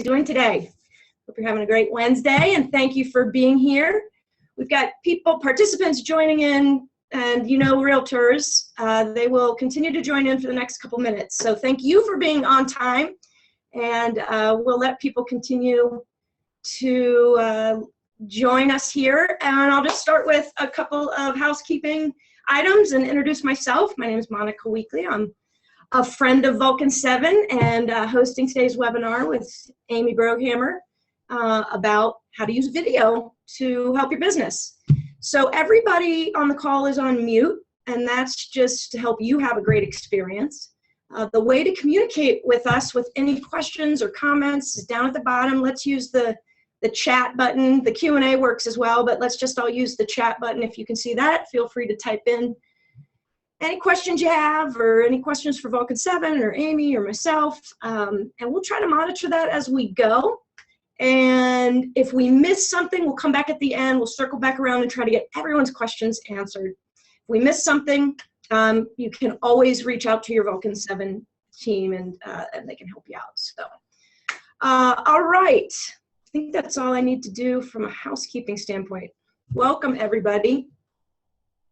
Doing today? Hope you're having a great Wednesday, and thank you for being here. We've got participants joining in, and realtors, they will continue to join in for the next couple minutes. So thank you for being on time, and we'll let people continue to join us here. And I'll just start with a couple of housekeeping items and introduce myself. My name is Monica Weekly. I'm a friend of Vulcan 7 and hosting today's webinar with Amy Broghamer about how to use video to help your business. So everybody on the call is on mute, and that's just to help you have a great experience. The way to communicate with us with any questions or comments is down at the bottom. Let's use the chat button. The Q&A works as well, but let's just all use the chat button. If you can see that, feel free to type in any questions you have, or any questions for Vulcan 7 or Amy or myself, and we'll try to monitor that as we go. And if we miss something, we'll come back at the end. We'll circle back around and try to get everyone's questions answered. If we miss something, you can always reach out to your Vulcan 7 team, and they can help you out. So, all right. I think that's all I need to do from a housekeeping standpoint. Welcome, everybody.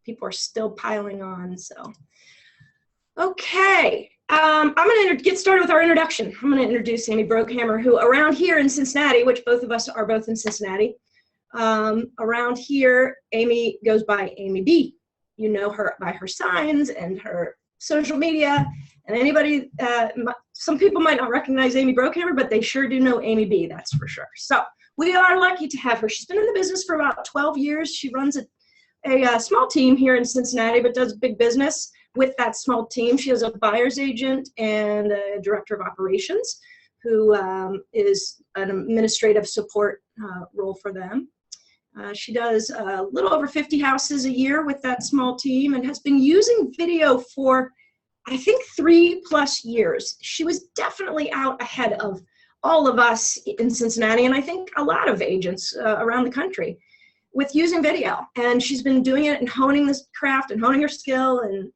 People are still piling on, so. Okay, I'm gonna get started with our introduction. I'm gonna introduce Amy Broghamer, who around here in Cincinnati, which both of us are both in Cincinnati, around here, Amy goes by Amy B. You know her by her signs and her social media, and anybody, some people might not recognize Amy Broghamer, but they sure do know Amy B, that's for sure. So we are lucky to have her. She's been in the business for about 12 years. She runs a small team here in Cincinnati, but does big business with that small team. She has a buyer's agent and a director of operations who is an administrative support role for them. She does a little over 50 houses a year with that small team and has been using video for, I think, 3+ years. She was definitely out ahead of all of us in Cincinnati, and I think a lot of agents around the country, with using video. And she's been doing it and honing this craft and honing her skill and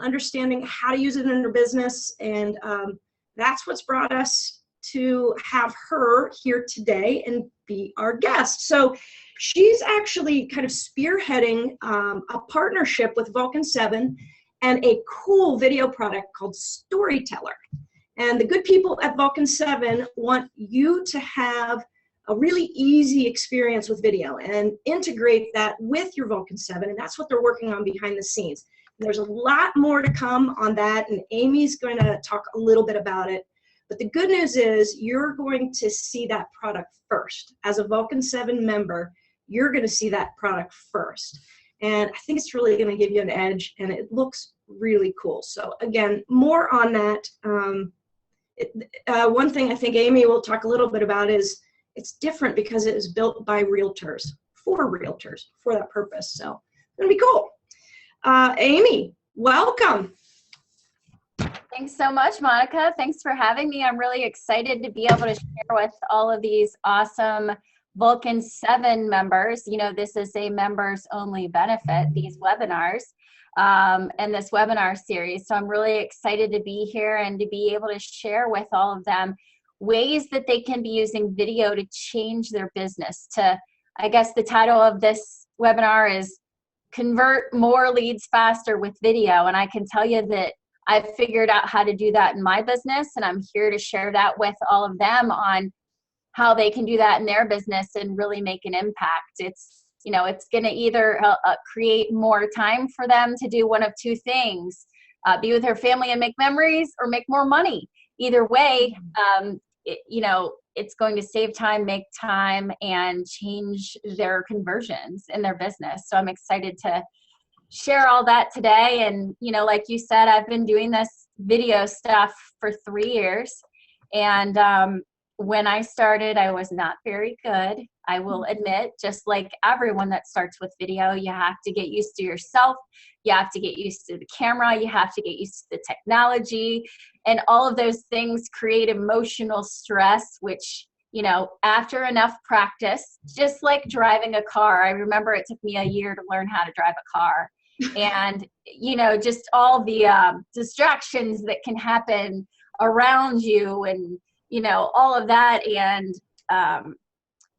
understanding how to use it in her business. And that's what's brought us to have her here today and be our guest. So she's actually kind of spearheading a partnership with Vulcan 7 and a cool video product called Storytellr. And the good people at Vulcan 7 want you to have a really easy experience with video and integrate that with your Vulcan 7, and that's what they're working on behind the scenes. And there's a lot more to come on that, and Amy's going to talk a little bit about it. But the good news is you're going to see that product first. As a Vulcan 7 member, you're going to see that product first. And I think it's really going to give you an edge, and it looks really cool. So again, more on that. One thing I think Amy will talk a little bit about is it's different because it is built by realtors, for that purpose. So it's gonna be cool. Amy, welcome. Thanks so much, Monica. Thanks for having me. I'm really excited to be able to share with all of these awesome Vulcan 7 members. You know, this is a members only benefit, these webinars, and this webinar series. So I'm really excited to be here and to be able to share with all of them ways that they can be using video to change their business. I guess the title of this webinar is Convert More Leads Faster with Video. And I can tell you that I've figured out how to do that in my business, and I'm here to share that with all of them on how they can do that in their business and really make an impact. It's, you know, it's going to either create more time for them to do one of two things, be with their family and make memories, or make more money. Either way, you know, it's going to save time, make time, and change their conversions in their business. So I'm excited to share all that today. And, you know, like you said, I've been doing this video stuff for 3 years. And when I started, I was not very good. I will admit, just like everyone that starts with video, you have to get used to yourself. You have to get used to the camera. You have to get used to the technology. And all of those things create emotional stress, which, you know, after enough practice, just like driving a car. I remember it took me a year to learn how to drive a car. And, you know, just all the distractions that can happen around you, and you know, all of that. And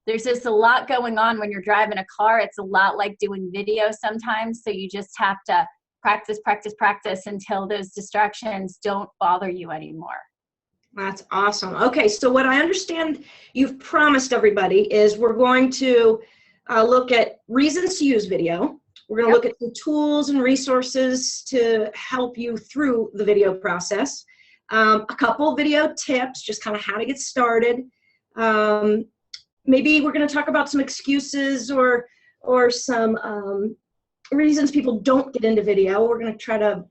there's just a lot going on when you're driving a car. It's a lot like doing video sometimes. So you just have to practice, practice, practice until those distractions don't bother you anymore. That's awesome. Okay, so what I understand you've promised everybody is we're going to look at reasons to use video. We're going to look at the tools and resources to help you through the video process. A couple video tips, just kind of how to get started. Maybe we're going to talk about some excuses or some reasons people don't get into video. We're going to try to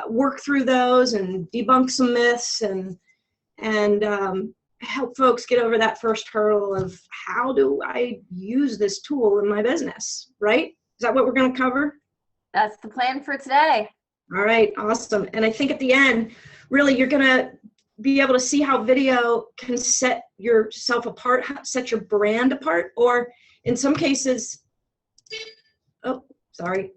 work through those and debunk some myths and help folks get over that first hurdle of how do I use this tool in my business, right? Is that what we're going to cover? That's the plan for today. All right, awesome. And I think at the end, really, you're going to be able to see how video can set yourself apart, set your brand apart, or in some cases, oh, sorry,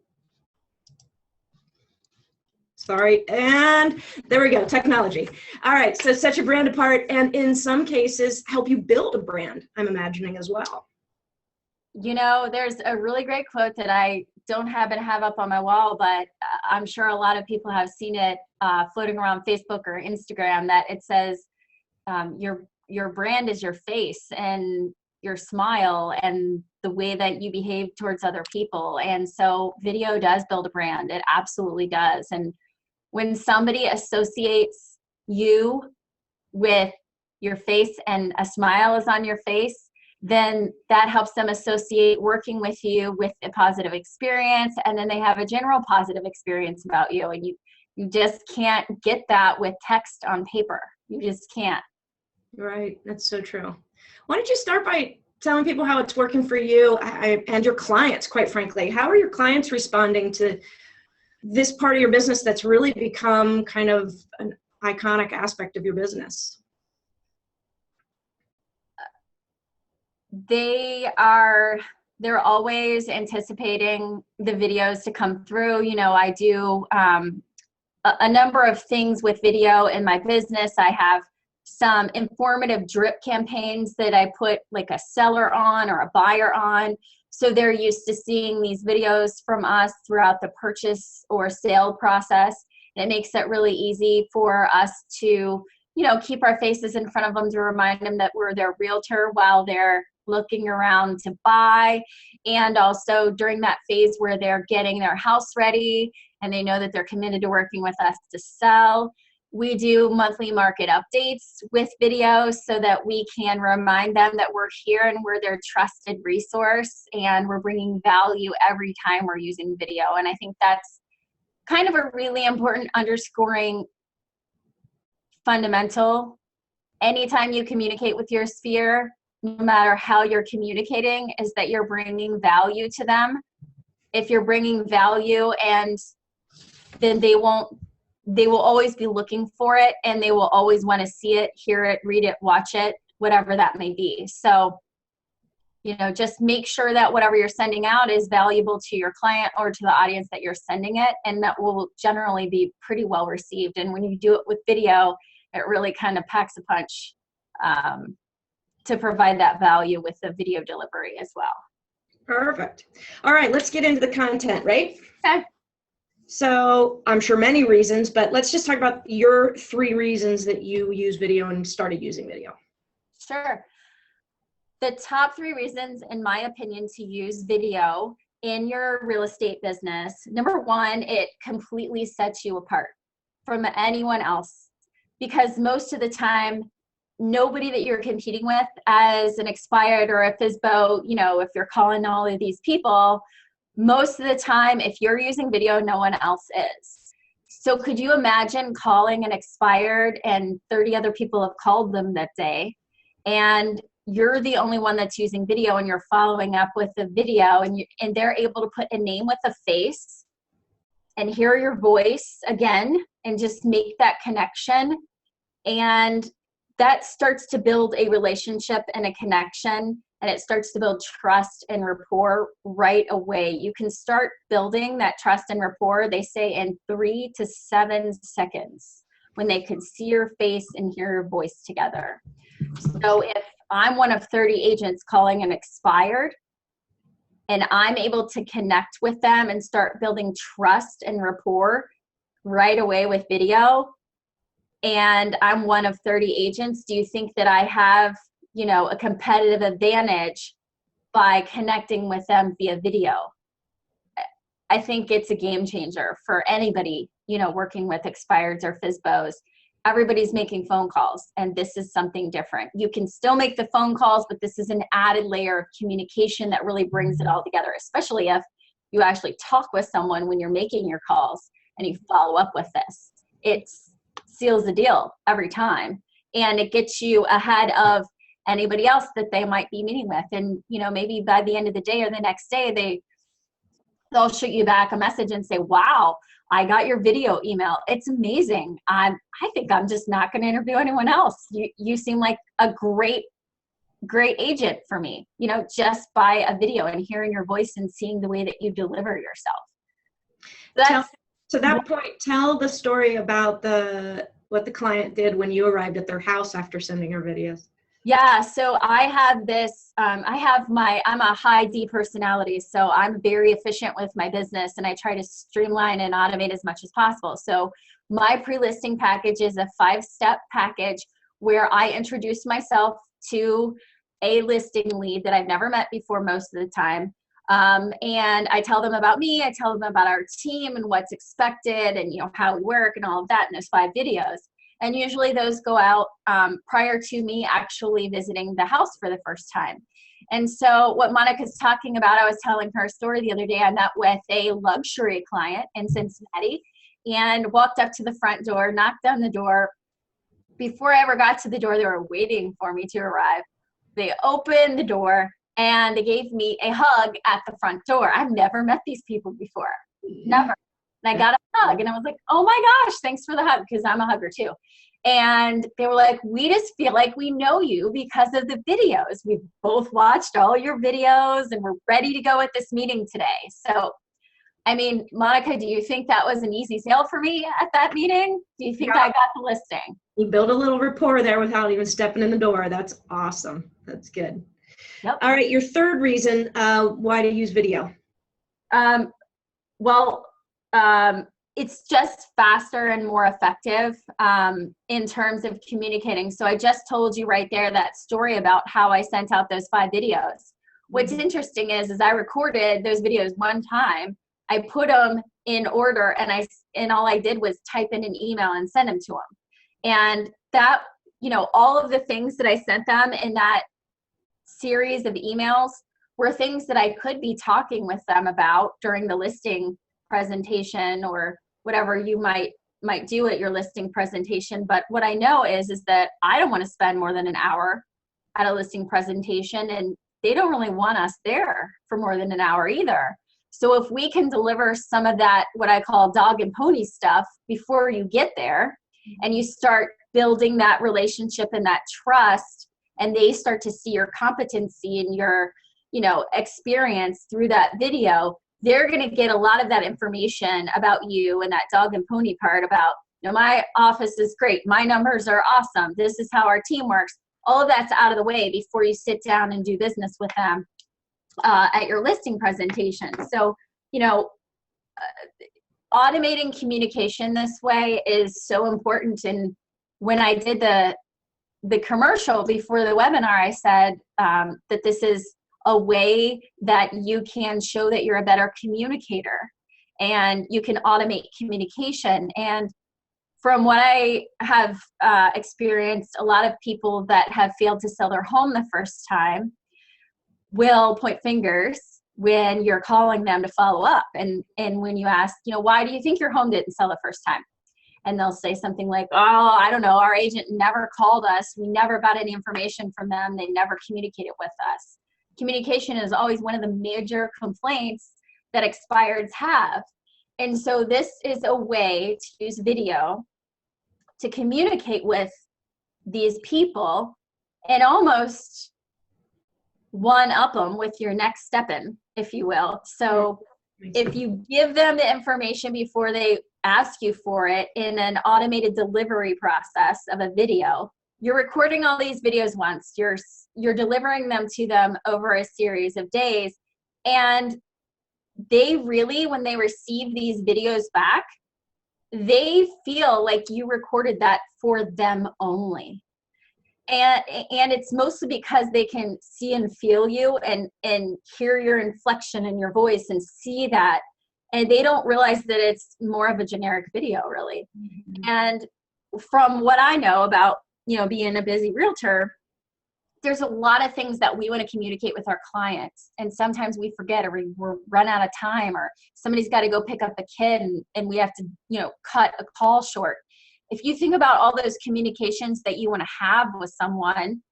and there we go, technology. All right, so set your brand apart, and in some cases, help you build a brand, I'm imagining as well. You know, there's a really great quote that I don't happen to have up on my wall, but I'm sure a lot of people have seen it floating around Facebook or Instagram, that it says, your brand is your face and your smile and the way that you behave towards other people. And so video does build a brand. It absolutely does. And when somebody associates you with your face and a smile is on your face, then that helps them associate working with you with a positive experience, and then they have a general positive experience about you. And you just can't get that with text on paper. You just can't. Right, that's so true. Why don't you start by telling people how it's working for you and your clients, quite frankly. How are your clients responding to this part of your business that's really become kind of an iconic aspect of your business? They're always anticipating the videos to come through. You know, I do a number of things with video in my business. I have some informative drip campaigns that I put like a seller on or a buyer on. So they're used to seeing these videos from us throughout the purchase or sale process. And it makes it really easy for us to, you know, keep our faces in front of them to remind them that we're their realtor while they're looking around to buy. And also during that phase where they're getting their house ready and they know that they're committed to working with us to sell, we do monthly market updates with videos so that we can remind them that we're here and we're their trusted resource and we're bringing value every time we're using video. And I think that's kind of a really important underscoring fundamental. Anytime you communicate with your sphere, no matter how you're communicating, is that you're bringing value to them. If you're bringing value, and then they will always be looking for it, and they will always want to see it, hear it, read it, watch it, whatever that may be. So, you know, just make sure that whatever you're sending out is valuable to your client or to the audience that you're sending it, and that will generally be pretty well received. And when you do it with video, it really kind of packs a punch to provide that value with the video delivery as well. Perfect. All right, let's get into the content, right? Okay. So I'm sure many reasons, but let's just talk about your 3 reasons that you use video and started using video. Sure. The top 3 reasons, in my opinion, to use video in your real estate business. Number 1, it completely sets you apart from anyone else, because most of the time, nobody that you're competing with as an expired or a FSBO, you know, if you're calling all of these people, most of the time, if you're using video, no one else is. So could you imagine calling an expired and 30 other people have called them that day, and you're the only one that's using video and you're following up with a video, and they're able to put a name with a face and hear your voice again and just make that connection. And that starts to build a relationship and a connection, and it starts to build trust and rapport right away. You can start building that trust and rapport, they say, in 3 to 7 seconds when they could see your face and hear your voice together. So if I'm one of 30 agents calling an expired, and I'm able to connect with them and start building trust and rapport right away with video, and I'm one of 30 agents, do you think that I have, you know, a competitive advantage by connecting with them via video? I think it's a game changer for anybody, you know, working with expireds or FSBOs. Everybody's making phone calls, and this is something different. You can still make the phone calls, but this is an added layer of communication that really brings it all together, especially if you actually talk with someone when you're making your calls and you follow up with this. It seals the deal every time, and it gets you ahead of anybody else that they might be meeting with. And, you know, maybe by the end of the day or the next day, they'll shoot you back a message and say, wow, I got your video email. It's amazing. I think I'm just not going to interview anyone else. You seem like a great agent for me, you know, just by a video and hearing your voice and seeing the way that you deliver yourself. To that point, tell the story about what the client did when you arrived at their house after sending her videos. Yeah, so I have this, I'm a high D personality, so I'm very efficient with my business, and I try to streamline and automate as much as possible. So my pre-listing package is a 5-step package where I introduce myself to a listing lead that I've never met before most of the time. And I tell them about me, I tell them about our team and what's expected and, you know, how we work and all of that in those 5 videos. And usually those go out prior to me actually visiting the house for the first time. And so what Monica's talking about, I was telling her a story the other day. I met with a luxury client in Cincinnati and walked up to the front door, knocked on the door. Before I ever got to the door, they were waiting for me to arrive. They opened the door and they gave me a hug at the front door. I've never met these people before, never. And I got a hug and I was like, oh my gosh, thanks for the hug, because I'm a hugger too. And they were like, we just feel like we know you because of the videos. We've both watched all your videos and we're ready to go at this meeting today. So, I mean, Monica, do you think that was an easy sale for me at that meeting? Do you think I got the listing? You build a little rapport there without even stepping in the door. That's awesome. That's good. Yep. All right, your third reason why to use video. It's just faster and more effective in terms of communicating. So I just told you right there that story about how I sent out those 5 videos. What's interesting is I recorded those videos one time, I put them in order, and all I did was type in an email and send them to them. And that, you know, all of the things that I sent them in that series of emails were things that I could be talking with them about during the listing presentation or whatever you might do at your listing presentation. But what I know is that I don't want to spend more than an hour at a listing presentation, and they don't really want us there for more than an hour either. So if we can deliver some of that, what I call dog and pony stuff, before you get there, and you start building that relationship and that trust, and they start to see your competency and your, you know, experience through that video, they're going to get a lot of that information about you and that dog and pony part about, you know, my office is great, my numbers are awesome, this is how our team works. All of that's out of the way before you sit down and do business with them at your listing presentation. So, you know, automating communication this way is so important. And when I did the commercial before the webinar, I said that this is a way that you can show that you're a better communicator and you can automate communication. And from what I have experienced, a lot of people that have failed to sell their home the first time will point fingers when you're calling them to follow up. And when you ask, you know, why do you think your home didn't sell the first time? And they'll say something like, oh, I don't know, our agent never called us. We never got any information from them. They never communicated with us. Communication is always one of the major complaints that expireds have. And so this is a way to use video to communicate with these people and almost one-up them with your next step in, if you will. So if you give them the information before they ask you for it in an automated delivery process of a video. You're recording all these videos once, you're delivering them to them over a series of days, and they really, when they receive these videos back, they feel like you recorded that for them only. And it's mostly because they can see and feel you and hear your inflection in your voice and see that, and they don't realize that it's more of a generic video, really. Mm-hmm. And from what I know about, being a busy realtor, there's a lot of things that we want to communicate with our clients, and sometimes we forget, or we're run out of time, or somebody's got to go pick up a kid and we have to, cut a call short. If you think about all those communications that you want to have with someone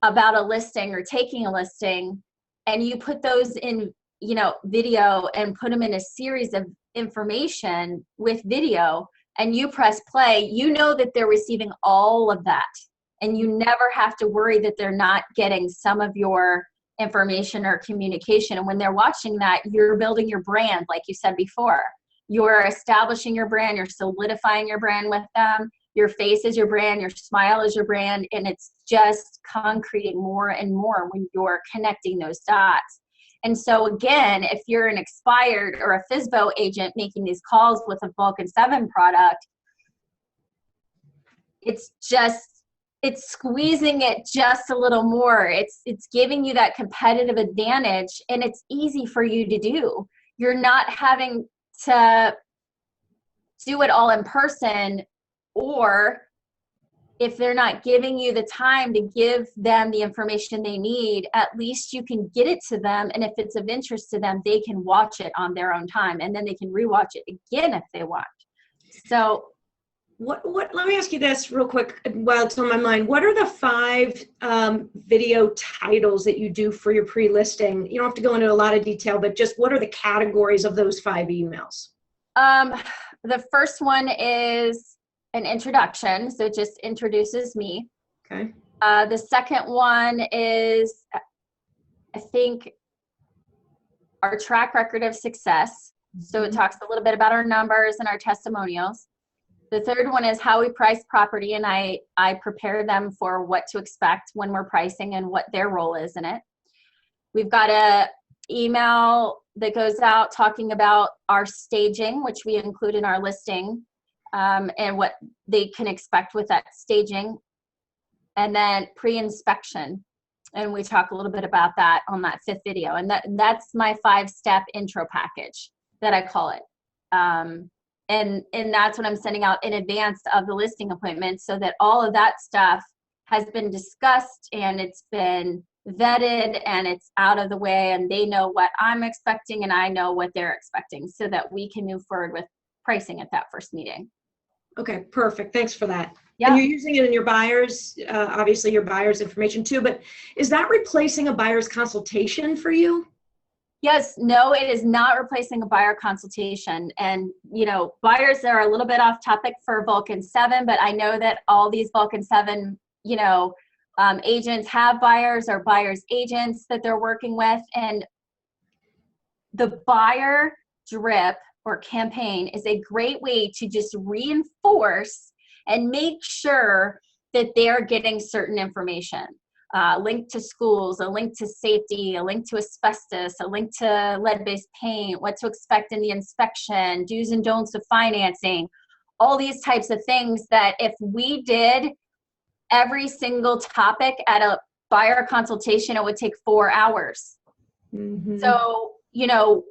about a listing or taking a listing, and you put those in, video, and put them in a series of information with video, and you press play, you know that they're receiving all of that. And you never have to worry that they're not getting some of your information or communication. And when they're watching that, you're building your brand, like you said before. You're establishing your brand, you're solidifying your brand with them. Your face is your brand, your smile is your brand, and it's just concreting more and more when you're connecting those dots. And so again, if you're an expired or a FSBO agent making these calls with a Vulcan 7 product, it's squeezing it just a little more. It's giving you that competitive advantage, and it's easy for you to do. You're not having to do it all in person, or if they're not giving you the time to give them the information they need, at least you can get it to them. And if it's of interest to them, they can watch it on their own time, and then they can rewatch it again if they want. So let me ask you this real quick while it's on my mind. What are the 5 video titles that you do for your pre-listing? You don't have to go into a lot of detail, but just what are the categories of those 5 emails? The first one is an introduction, so it just introduces me. Okay. The second one is, I think, our track record of success. So it talks a little bit about our numbers and our testimonials. The third one is how we price property, and I prepare them for what to expect when we're pricing and what their role is in it. We've got a email that goes out talking about our staging, which we include in our listing, and what they can expect with that staging. And then pre-inspection, and we talk a little bit about that on that 5th video. And that's my 5-step intro package that I call it. And that's what I'm sending out in advance of the listing appointment, so that all of that stuff has been discussed and it's been vetted and it's out of the way, and they know what I'm expecting and I know what they're expecting, so that we can move forward with pricing at that first meeting. Okay, perfect. Thanks for that. Yeah. And you're using it in your buyers, obviously your buyers information too, but is that replacing a buyer's consultation for you? Yes, no, it is not replacing a buyer consultation. And, buyers are a little bit off topic for Vulcan 7, but I know that all these Vulcan 7, agents have buyers or buyers agents that they're working with. And the buyer drip or campaign is a great way to just reinforce and make sure that they're getting certain information. A link to schools, a link to safety, a link to asbestos, a link to lead-based paint, what to expect in the inspection, do's and don'ts of financing, all these types of things that if we did every single topic at a buyer consultation, it would take 4 hours. Mm-hmm. So,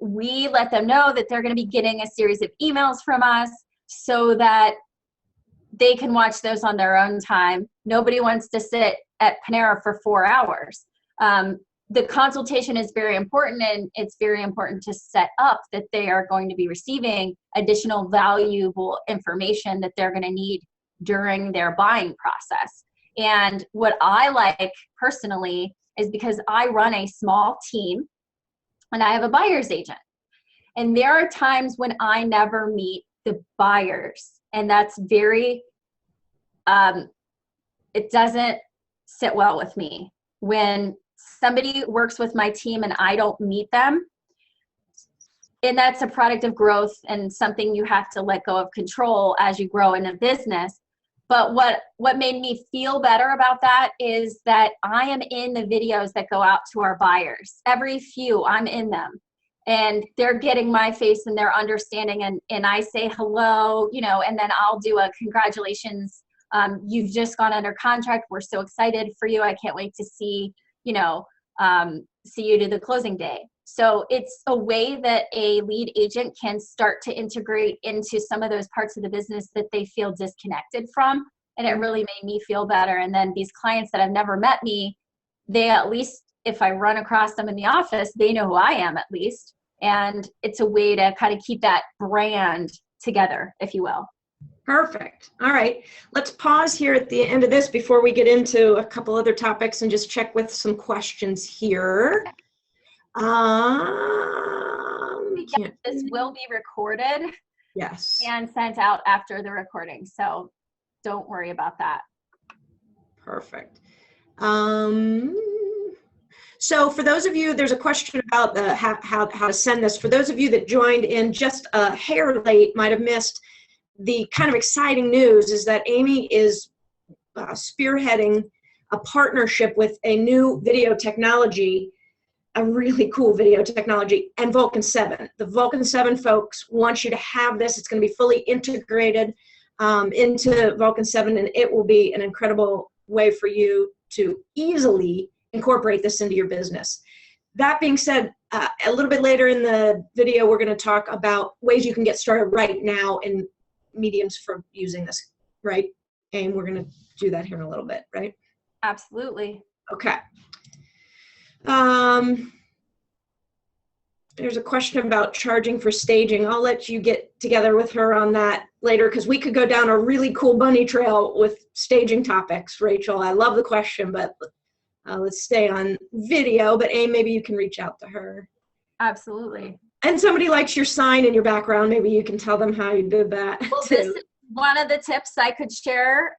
we let them know that they're going to be getting a series of emails from us so that they can watch those on their own time. Nobody wants to sit at Panera for 4 hours. The consultation is very important, and it's very important to set up that they are going to be receiving additional valuable information that they're going to need during their buying process. And what I like personally is, because I run a small team and I have a buyer's agent, and there are times when I never meet the buyers, and that's very, it doesn't sit well with me when somebody works with my team and I don't meet them. and that's a product of growth and something you have to let go of control as you grow in a business. But what made me feel better about that is that I am in the videos that go out to our buyers. Every few, I'm in them. And they're getting my face and they're understanding, and I say hello, you know, and then I'll do a congratulations. You've just gone under contract. We're so excited for you. I can't wait to see, you know, see you to the closing day. So it's a way that a lead agent can start to integrate into some of those parts of the business that they feel disconnected from. And it really made me feel better. And then these clients that have never met me, they at least, if I run across them in the office, they know who I am at least. And it's a way to kind of keep that brand together, if you will. Perfect. All right. Let's pause here at the end of this before we get into a couple other topics and just check with some questions here. This will be recorded. Yes. And sent out after the recording. So don't worry about that. Perfect. So for those of you, there's a question about the how to send this. For those of you that joined in just a hair late, might have missed the kind of exciting news is that Amy is spearheading a partnership with a new video technology, a really cool video technology, and Vulcan 7. The Vulcan 7 folks want you to have this. It's going to be fully integrated into Vulcan 7, and it will be an incredible way for you to easily incorporate this into your business. That being said, a little bit later in the video, we're going to talk about ways you can get started right now in mediums for using this, right? And we're going to do that here in a little bit, right? Absolutely. Okay. There's a question about charging for staging. I'll let you get together with her on that later because we could go down a really cool bunny trail with staging topics, Rachel. I love the question, but let's stay on video. But Aim, maybe you can reach out to her. Absolutely. And somebody likes your sign in your background. Maybe you can tell them how you did that. Well, this is one of the tips I could share.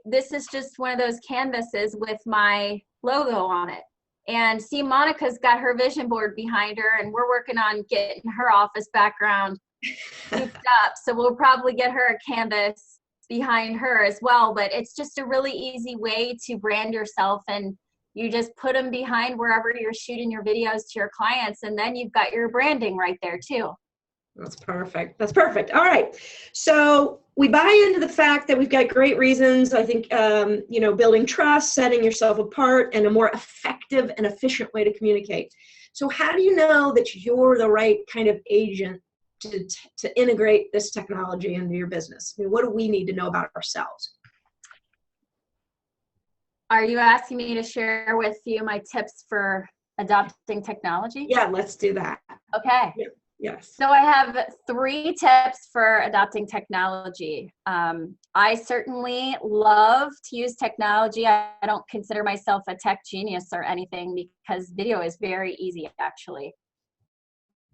This is just one of those canvases with my logo on it. And see, Monica's got her vision board behind her, and we're working on getting her office background goofed up. So we'll probably get her a canvas behind her as well. But it's just a really easy way to brand yourself, and you just put them behind wherever you're shooting your videos to your clients, and then you've got your branding right there too. That's perfect. That's perfect. All right. So we buy into the fact that we've got great reasons. I think, building trust, setting yourself apart, and a more effective and efficient way to communicate. So how do you know that you're the right kind of agent to integrate this technology into your business? I mean, what do we need to know about ourselves? Are you asking me to share with you my tips for adopting technology? Yeah, let's do that. Okay. Yeah. Yes. So I have 3 tips for adopting technology. I certainly love to use technology. I don't consider myself a tech genius or anything because video is very easy, actually.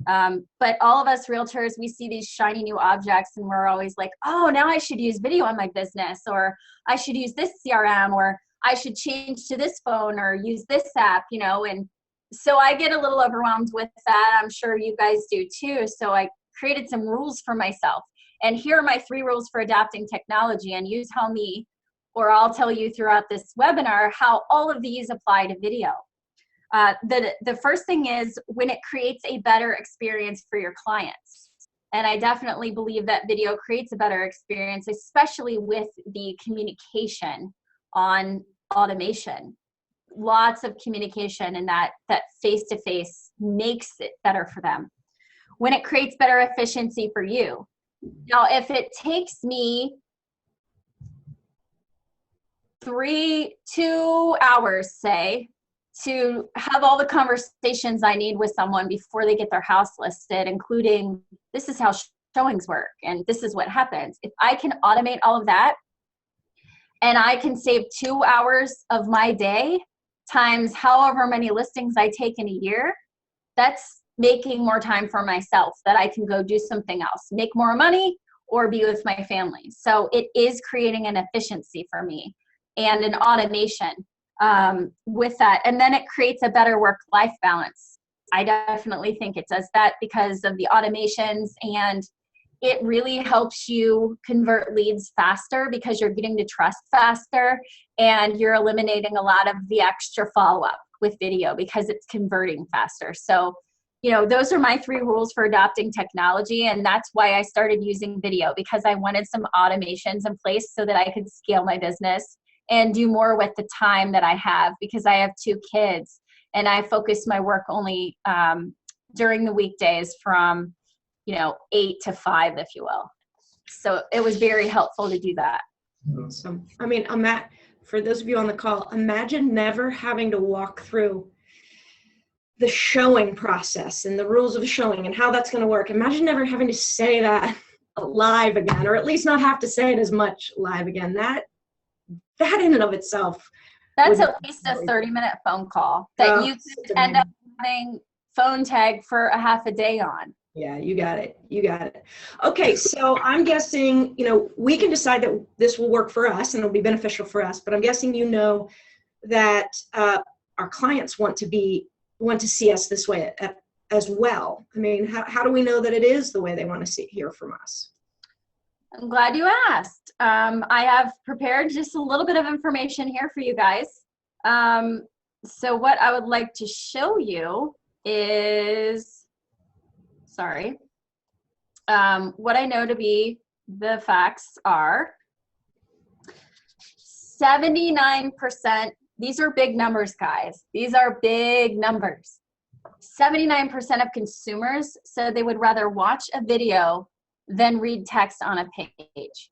But all of us realtors, we see these shiny new objects and we're always like, oh, now I should use video on my business, or I should use this CRM, or I should change to this phone or use this app, and so I get a little overwhelmed with that. I'm sure you guys do too. So I created some rules for myself. And here are my 3 rules for adopting technology. And you tell me, or I'll tell you throughout this webinar, how all of these apply to video. The first thing is when it creates a better experience for your clients. And I definitely believe that video creates a better experience, especially with the communication on automation. Lots of communication, and that face-to-face makes it better for them. When it creates better efficiency for you. Now, if it takes me 2 hours, say, to have all the conversations I need with someone before they get their house listed, including this is how showings work and this is what happens. If I can automate all of that and I can save 2 hours of my day times however many listings I take in a year, that's making more time for myself that I can go do something else, make more money, or be with my family. So it is creating an efficiency for me and an automation with that. And then it creates a better work-life balance. I definitely think it does that because of the automations, and it really helps you convert leads faster because you're getting to trust faster, and you're eliminating a lot of the extra follow-up with video because it's converting faster. So, you know, those are my 3 rules for adopting technology, and that's why I started using video, because I wanted some automations in place so that I could scale my business and do more with the time that I have, because I have 2 kids and I focus my work only during the weekdays from, you know, 8 to 5, if you will. So it was very helpful to do that. Awesome. I mean, for those of you on the call, imagine never having to walk through the showing process and the rules of showing and how that's going to work. Imagine never having to say that live again, or at least not have to say it as much live again. That in and of itself. That's at least a 30-minute phone call that you could end up having phone tag for a half a day on. Yeah, you got it. You got it. Okay, so I'm guessing, you know, we can decide that this will work for us and it'll be beneficial for us, but I'm guessing you know that our clients want to see us this way as well. I mean, how do we know that it is the way they want to hear from us? I'm glad you asked. I have prepared just a little bit of information here for you guys. So what I would like to show you is, what I know to be the facts are 79%. These are big numbers, guys. These are big numbers. 79% of consumers said they would rather watch a video than read text on a page.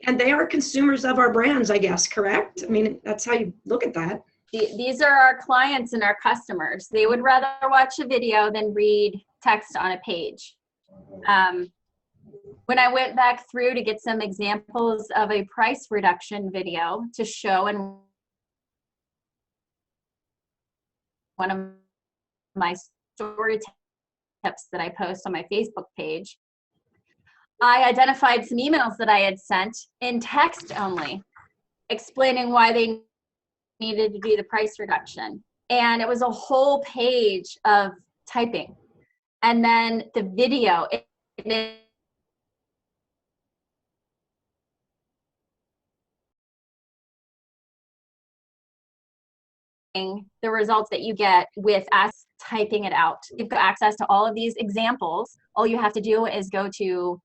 And they are consumers of our brands, I guess, correct? I mean, that's how you look at that. These are our clients and our customers. They would rather watch a video than read text on a page. When I went back through to get some examples of a price reduction video to show in one of my story tips that I post on my Facebook page, I identified some emails that I had sent in text only, explaining why they needed to do the price reduction. And it was a whole page of typing. And then the video, the results that you get with us typing it out. You've got access to all of these examples. All you have to do is go to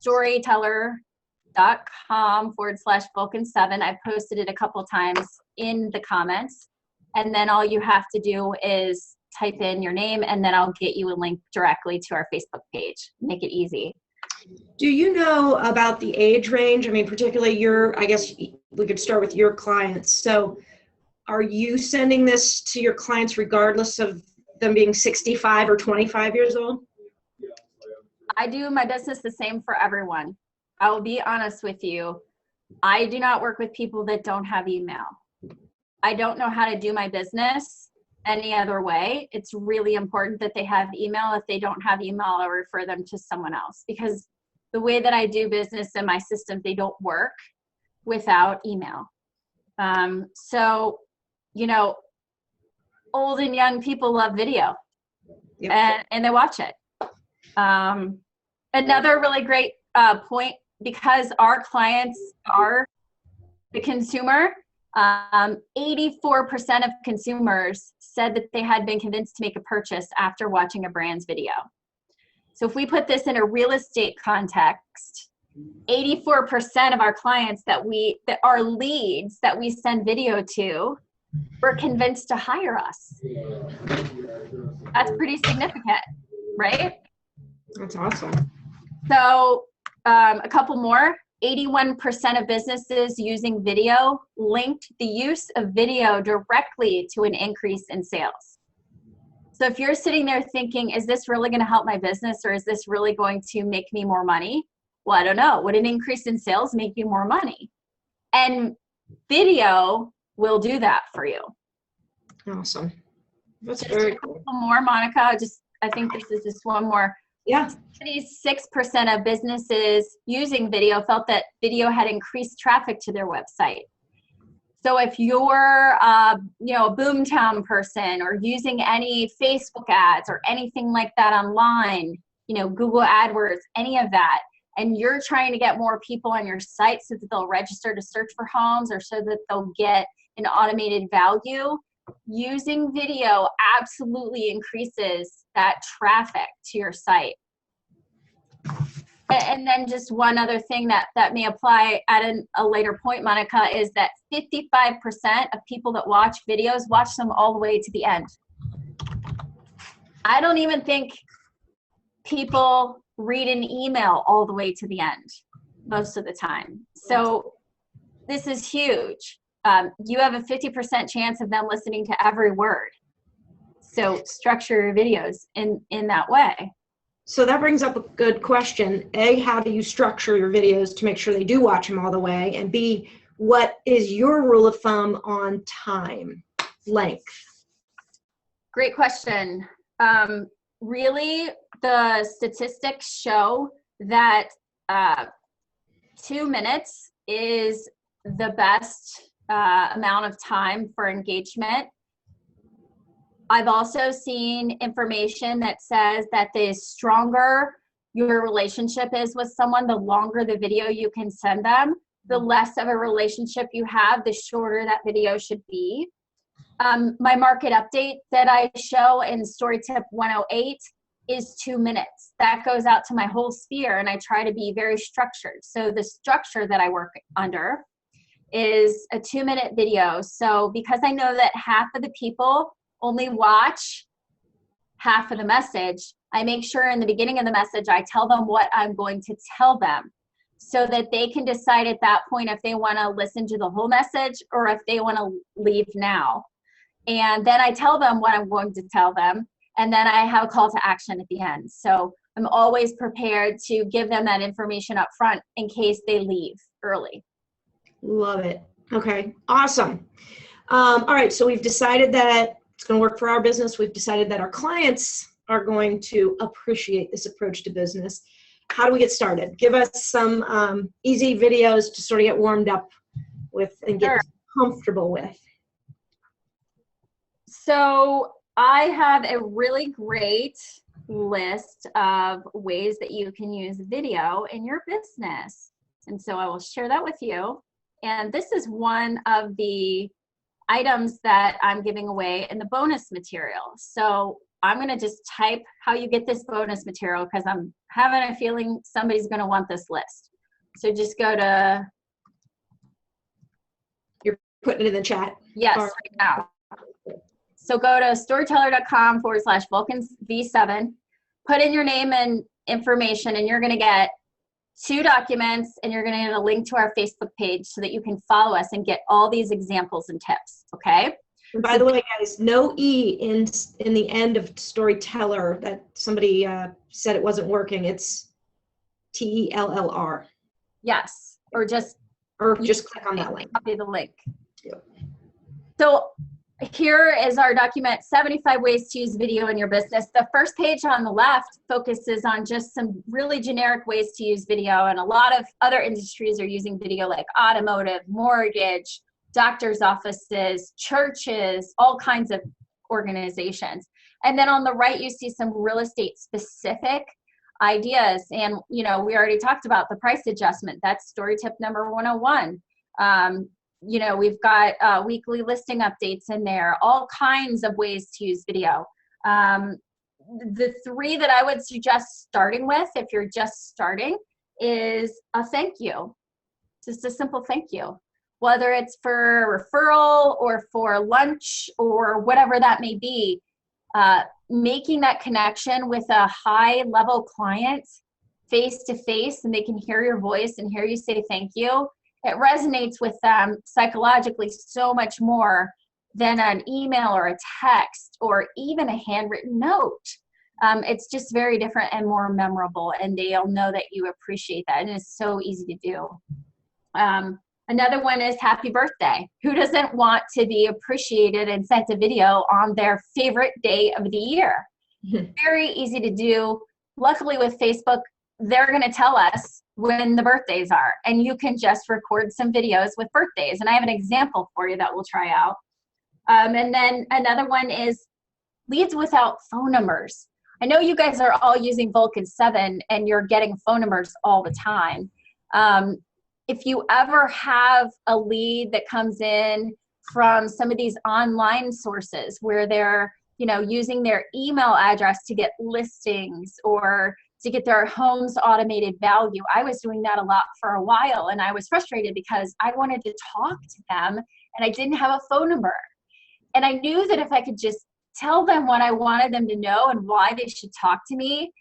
storytellr.com/Vulcan7. I posted it a couple times in the comments. And then all you have to do is type in your name, and then I'll get you a link directly to our Facebook page. Make it easy. Do you know about the age range? I mean, particularly I guess we could start with your clients. So are you sending this to your clients regardless of them being 65 or 25 years old? I do my business the same for everyone. I will be honest with you. I do not work with people that don't have email. I don't know how to do my business any other way. It's really important that they have email. If they don't have email, I'll refer them to someone else, because the way that I do business in my system, they don't work without email. So, you know, old and young people love video. Yep. and they watch it. Another really great point, because our clients are the consumer, 84% of consumers said that they had been convinced to make a purchase after watching a brand's video. So if we put this in a real estate context, 84% of our clients that are leads that we send video to were convinced to hire us. That's pretty significant, right? That's awesome. So a couple more. 81% of businesses using video linked the use of video directly to an increase in sales. So if you're sitting there thinking, is this really going to help my business, or is this really going to make me more money? Well, I don't know. Would an increase in sales make you more money? And video will do that for you. Awesome. That's just very cool. cool. More, Monica. I think this is just one more. Yeah. 76% of businesses using video felt that video had increased traffic to their website. So if you're, you know, a Boomtown person or using any Facebook ads or anything like that online, you know, Google AdWords, any of that, and you're trying to get more people on your site so that they'll register to search for homes or so that they'll get an automated value, using video absolutely increases that traffic to your site. And then just one other thing that may apply at a later point, Monica, is that 55% of people that watch videos watch them all the way to the end. I don't even think people read an email all the way to the end most of the time. So this is huge. You have a 50% chance of them listening to every word. So structure your videos in that way. So that brings up a good question. A, how do you structure your videos to make sure they do watch them all the way? And B, what is your rule of thumb on time length? Great question. Really, the statistics show that 2 minutes is the best amount of time for engagement. I've also seen information that says that the stronger your relationship is with someone, the longer the video you can send them, the less of a relationship you have, the shorter that video should be. My market update that I show in Story Tip 108 is 2 minutes. That goes out to my whole sphere, and I try to be very structured. So the structure that I work under is a 2-minute video. So because I know that half of the people only watch half of the message, I make sure in the beginning of the message I tell them what I'm going to tell them so that they can decide at that point if they want to listen to the whole message or if they want to leave now. And then I tell them what I'm going to tell them, and then I have a call to action at the end. So I'm always prepared to give them that information up front in case they leave early. Love it. Okay, awesome. All right, so we've decided that it's going to work for our business. We've decided that our clients are going to appreciate this approach to business. How do we get started? Give us some easy videos to sort of get warmed up with and get comfortable with. So I have a really great list of ways that you can use video in your business. And so I will share that with you. And this is one of the items that I'm giving away in the bonus material. So I'm going to just type how you get this bonus material because I'm having a feeling somebody's going to want this list. So just go to... You're putting it in the chat? Yes, right now. So go to storyteller.com/VulcanV7, put in your name and information, and you're going to get 2 documents, and you're going to get a link to our Facebook page so that you can follow us and get all these examples and tips, okay? And by the way, guys, no E in the end of Storytellr. That somebody said it wasn't working. It's TELLR. Yes, or just click on that link. Copy the link. Yep. So here is our document, 75 ways to use video in your business. The first page on the left focuses on just some really generic ways to use video, and a lot of other industries are using video like automotive, mortgage, doctor's offices, churches, all kinds of organizations. And then on the right, you see some real estate specific ideas. And, you know, we already talked about the price adjustment. That's story tip number 101. You know, we've got weekly listing updates in there, all kinds of ways to use video. The 3 that I would suggest starting with, if you're just starting, is a thank you. Just a simple thank you. Whether it's for a referral or for lunch or whatever that may be, making that connection with a high-level client face-to-face, and they can hear your voice and hear you say thank you, it resonates with them psychologically so much more than an email or a text or even a handwritten note. It's just very different and more memorable, and they'll know that you appreciate that, and it's so easy to do. Another one is happy birthday. Who doesn't want to be appreciated and sent a video on their favorite day of the year? Very easy to do. Luckily with Facebook, they're going to tell us when the birthdays are, and you can just record some videos with birthdays. And I have an example for you that we'll try out. And then another one is leads without phone numbers. I know you guys are all using Vulcan 7 and you're getting phone numbers all the time. If you ever have a lead that comes in from some of these online sources where they're, you know, using their email address to get listings or to get their home's automated value. I was doing that a lot for a while, and I was frustrated because I wanted to talk to them and I didn't have a phone number. And I knew that if I could just tell them what I wanted them to know and why they should talk to me,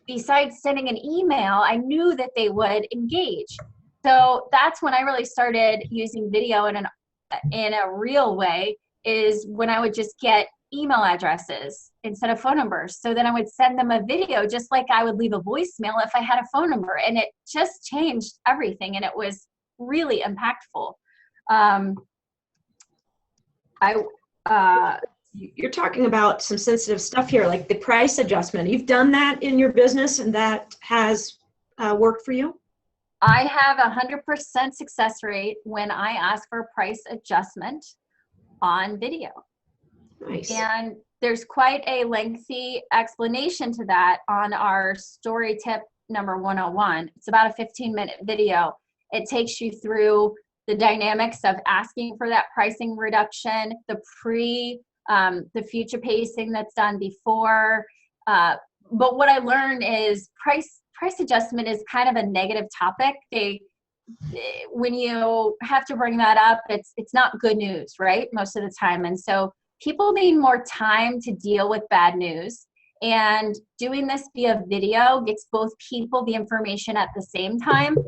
besides sending an email, I knew that they would engage. So that's when I really started using video in a real way, is when I would just get email addresses instead of phone numbers. So then I would send them a video just like I would leave a voicemail if I had a phone number. And it just changed everything. And it was really impactful. You're talking about some sensitive stuff here, like the price adjustment. You've done that in your business and that has worked for you? I have 100% success rate when I ask for a price adjustment on video. Nice. And there's quite a lengthy explanation to that on our story tip number 101. It's about a 15-minute video. It takes you through the dynamics of asking for that pricing reduction, the future pacing that's done before. But what I learned is price adjustment is kind of a negative topic. When you have to bring that up, it's not good news, right? Most of the time. And so people need more time to deal with bad news. And doing this via video gets both people the information at the same time.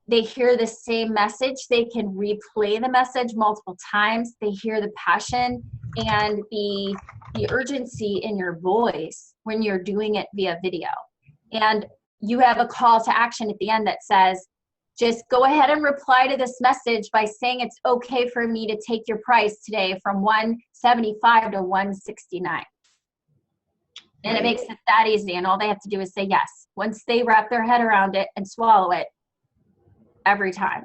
They hear the same message. They can replay the message multiple times. They hear the passion and the urgency in your voice when you're doing it via video. And you have a call to action at the end that says, just go ahead and reply to this message by saying it's okay for me to take your price today from $175 to $169. And it makes it that easy. And all they have to do is say yes. Once they wrap their head around it and swallow it, every time.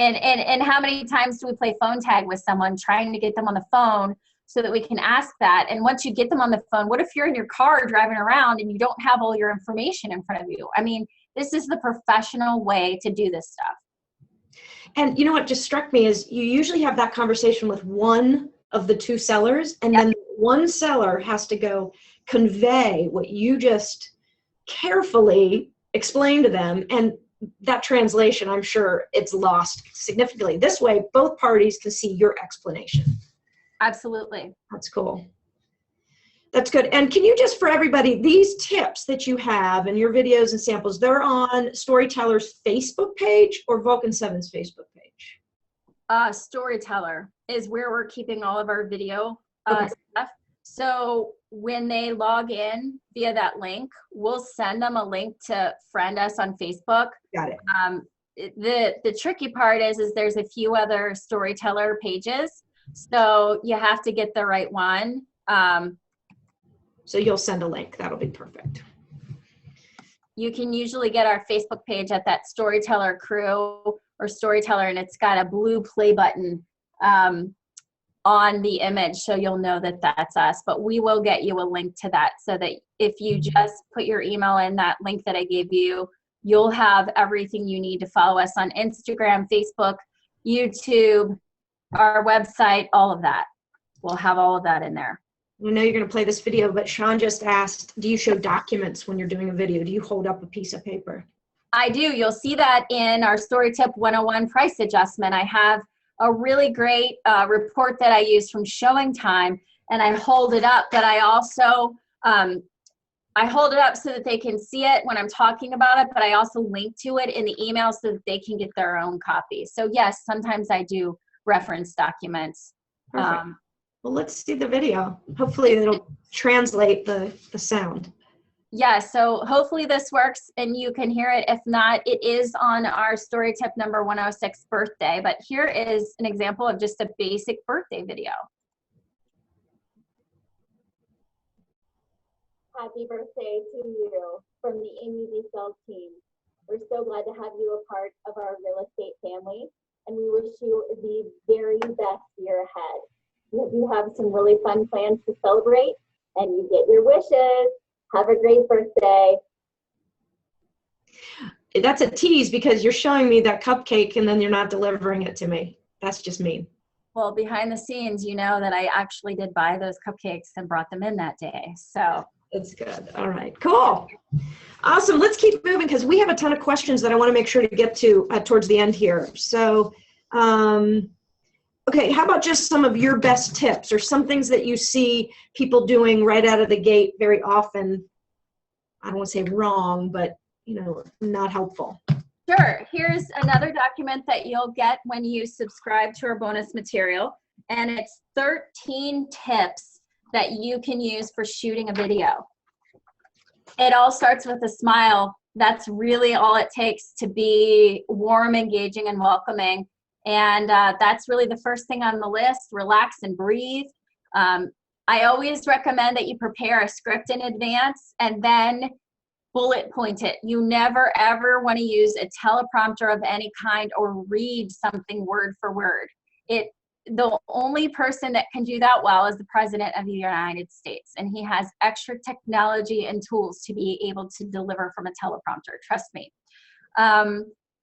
And how many times do we play phone tag with someone trying to get them on the phone so that we can ask that? And once you get them on the phone, what if you're in your car driving around and you don't have all your information in front of you? I mean, this is the professional way to do this stuff. And you know what just struck me is you usually have that conversation with one of the two sellers, and then one seller has to go convey what you just carefully explained to them. And that translation, I'm sure it's lost significantly. This way, both parties can see your explanation. Absolutely. That's cool. That's good. And can you just, for everybody, these tips that you have and your videos and samples, they're on Storytellr's Facebook page or Vulcan 7's Facebook page? Storytellr is where we're keeping all of our video stuff. So when they log in via that link, we'll send them a link to friend us on Facebook. Got it. The tricky part is there's a few other Storytellr pages, so you have to get the right one. So you'll send a link. That'll be perfect. You can usually get our Facebook page at that Storytellr crew or Storytellr, and it's got a blue play button on the image, so you'll know that that's us. But we will get you a link to that so that if you just put your email in that link that I gave you, you'll have everything you need to follow us on Instagram, Facebook, YouTube, our website, all of that. We'll have all of that in there. I know you're going to play this video, but Sean just asked, do you show documents when you're doing a video? Do you hold up a piece of paper? I do. You'll see that in our Story Tip 101 price adjustment. I have a really great report that I use from Showing Time, and I hold it up, but I also I hold it up so that they can see it when I'm talking about it, but I also link to it in the email so that they can get their own copy. So yes, sometimes I do reference documents. Perfect. Well, let's see the video. Hopefully it'll translate the sound. Yeah, so hopefully this works and you can hear it. If not, it is on our story tip number 106 birthday. But here is an example of just a basic birthday video. Happy birthday to you from the Amy B team. We're so glad to have you a part of our real estate family, and we wish you the very best year ahead. We hope you have some really fun plans to celebrate and you get your wishes. Have a great birthday. That's a tease because you're showing me that cupcake and then you're not delivering it to me. That's just mean. Well, behind the scenes, you know that I actually did buy those cupcakes and brought them in that day. So that's good. All right, cool. Awesome. Let's keep moving because we have a ton of questions that I want to make sure to get to towards the end here. So, okay, how about just some of your best tips or some things that you see people doing right out of the gate very often? I don't want to say wrong, but not helpful. Sure. Here's another document that you'll get when you subscribe to our bonus material, and it's 13 tips that you can use for shooting a video. It all starts with a smile. That's really all it takes to be warm, engaging, and welcoming. And that's really the first thing on the list. Relax and breathe. I always recommend that you prepare a script in advance and then bullet point it. You never ever want to use a teleprompter of any kind or read something word for word. The only person that can do that well is the President of the United States, and he has extra technology and tools to be able to deliver from a teleprompter, trust me.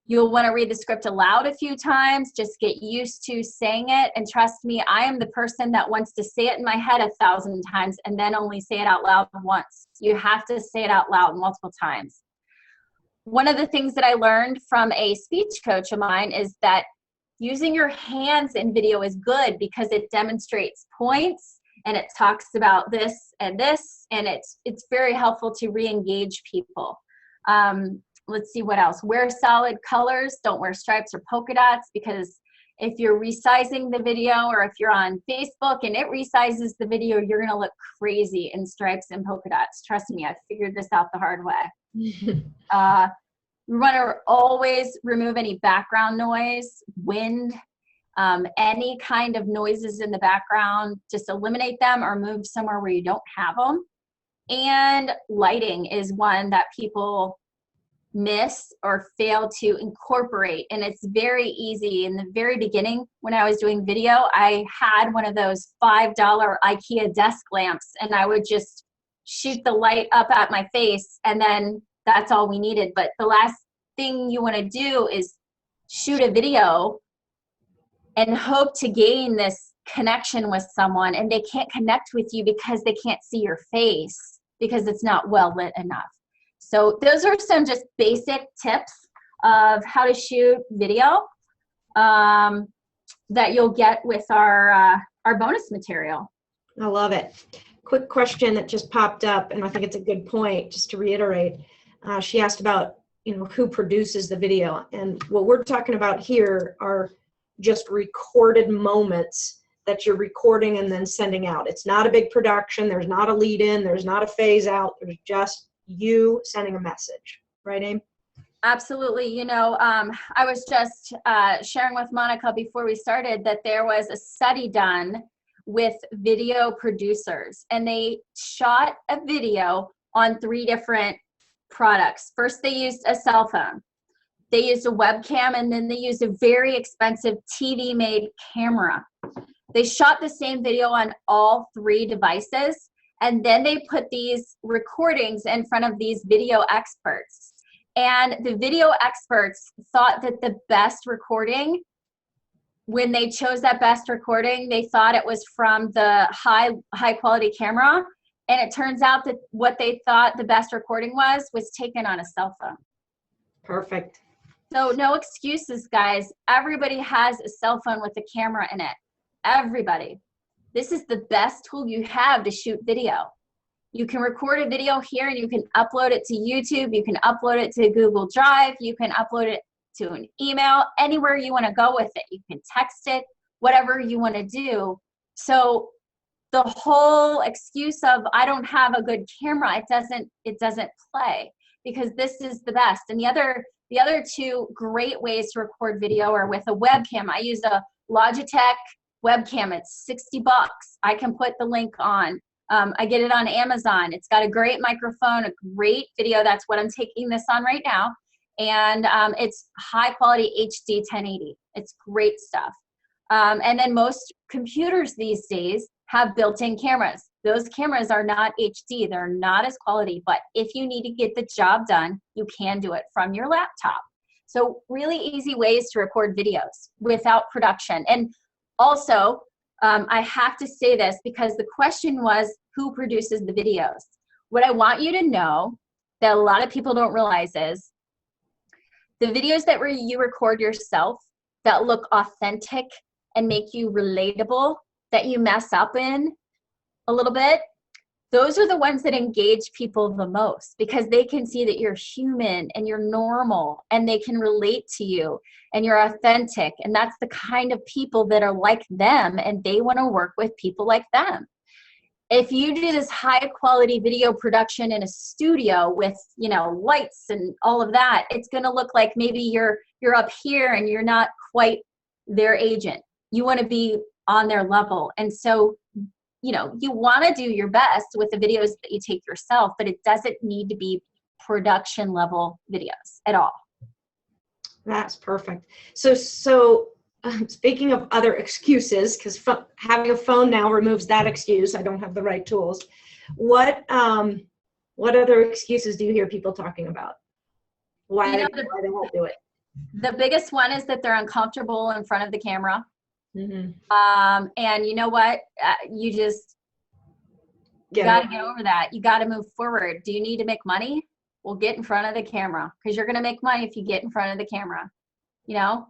You'll want to read the script aloud a few times, just get used to saying it, and trust me, I am the person that wants to say it in my head 1,000 times and then only say it out loud once. You have to say it out loud multiple times. One of the things that I learned from a speech coach of mine is that using your hands in video is good because it demonstrates points and it talks about this, and it's very helpful to re-engage people. Let's see what else. Wear solid colors. Don't wear stripes or polka dots, because if you're resizing the video or if you're on Facebook and it resizes the video, you're going to look crazy in stripes and polka dots. Trust me, I figured this out the hard way. We want to always remove any background noise, wind, any kind of noises in the background. Just eliminate them or move somewhere where you don't have them. And lighting is one that people miss or fail to incorporate, and it's very easy. In the very beginning, when I was doing video, I had one of those $5 IKEA desk lamps, and I would just shoot the light up at my face, and then that's all we needed. But the last thing you want to do is shoot a video and hope to gain this connection with someone, and they can't connect with you because they can't see your face because it's not well lit enough. So those are some just basic tips of how to shoot video that you'll get with our bonus material. I love it. Quick question that just popped up, and I think it's a good point, just to reiterate. She asked about, who produces the video. And what we're talking about here are just recorded moments that you're recording and then sending out. It's not a big production. There's not a lead in. There's not a phase out. There's just you sending a message. Right, Amy? Absolutely. I was just sharing with Monica before we started that there was a study done with video producers, and they shot a video on 3 different products. First, they used a cell phone. They used a webcam, and then they used a very expensive TV-made camera. They shot the same video on all 3 devices, and then they put these recordings in front of these video experts. And the video experts thought that the best recording, when they chose that best recording, they thought it was from the high quality camera. And it turns out that what they thought the best recording was taken on a cell phone. Perfect. So no excuses, guys. Everybody has a cell phone with a camera in it. Everybody. This is the best tool you have to shoot video. You can record a video here and you can upload it to YouTube. You can upload it to Google Drive. You can upload it to an email, anywhere you want to go with it. You can text it, whatever you want to do. So the whole excuse of I don't have a good camera, it doesn't play, because this is the best. And the other 2 great ways to record video are with a webcam. I use a Logitech webcam. It's $60. I can put the link on. I get it on Amazon. It's got a great microphone, a great video. That's what I'm taking this on right now. And it's high quality HD 1080. It's great stuff. And then most computers these days have built-in cameras. Those cameras are not HD. They're not as quality, but if you need to get the job done, you can do it from your laptop. So really easy ways to record videos without production. And also, I have to say this because the question was, who produces the videos? What I want you to know that a lot of people don't realize is the videos that you record yourself that look authentic and make you relatable, that you mess up in a little bit, those are the ones that engage people the most because they can see that you're human and you're normal and they can relate to you and you're authentic. And that's the kind of people that are like them and they want to work with people like them. If you do this high quality video production in a studio with, you know, lights and all of that, it's going to look like maybe you're up here and you're not quite their agent. You want to be on their level. And so, you know, you want to do your best with the videos that you take yourself, but it doesn't need to be production level videos at all. That's perfect. So speaking of other excuses, because having a phone now removes that excuse, I don't have the right tools. What other excuses do you hear people talking about? Why they won't do it? The biggest one is that they're uncomfortable in front of the camera. Mm-hmm. And you know what? You just got to get over that. You got to move forward. Do you need to make money? Well, get in front of the camera because you're going to make money if you get in front of the camera. You know,